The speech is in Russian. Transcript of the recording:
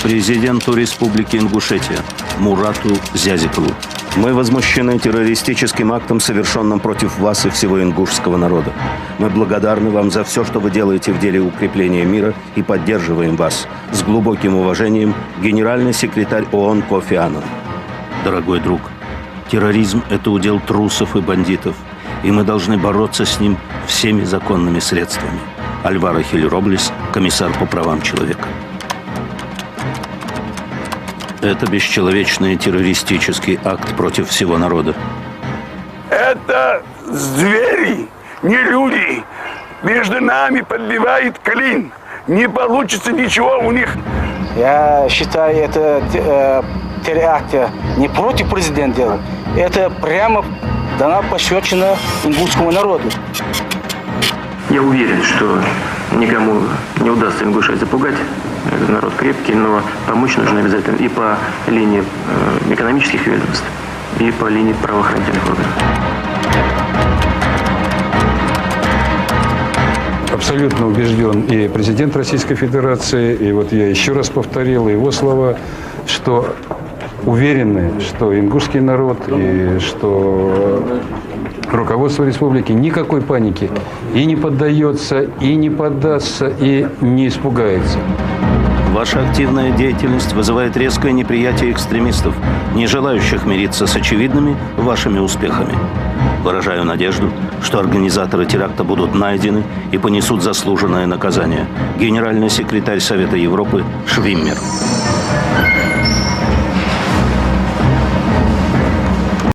Президенту Республики Ингушетия Мурату Зязикову. Мы возмущены террористическим актом, совершенным против вас и всего ингушского народа. Мы благодарны вам за все, что вы делаете в деле укрепления мира, и поддерживаем вас. С глубоким уважением, генеральный секретарь ООН Кофи Аннан. Дорогой друг, терроризм – это удел трусов и бандитов, и мы должны бороться с ним всеми законными средствами. Альваро Хиль Роблес, комиссар по правам человека. Это бесчеловечный террористический акт против всего народа. Это звери, не люди. Между нами подбивает клин. Не получится ничего у них. Я считаю, это теракт не против президента. Это прямо дана пощечина ингушскому народу. Я уверен, что никому не удастся Ингушетию запугать. Этот народ крепкий, но помочь нужно обязательно и по линии экономических ведомств, и по линии правоохранительных органов. Абсолютно убежден и президент Российской Федерации, и вот я еще раз повторил его слова, что уверены, что ингушский народ и что руководство республики никакой паники и не поддается, и не поддастся, и не испугается. Ваша активная деятельность вызывает резкое неприятие экстремистов, не желающих мириться с очевидными вашими успехами. Выражаю надежду, что организаторы теракта будут найдены и понесут заслуженное наказание. Генеральный секретарь Совета Европы Швиммер.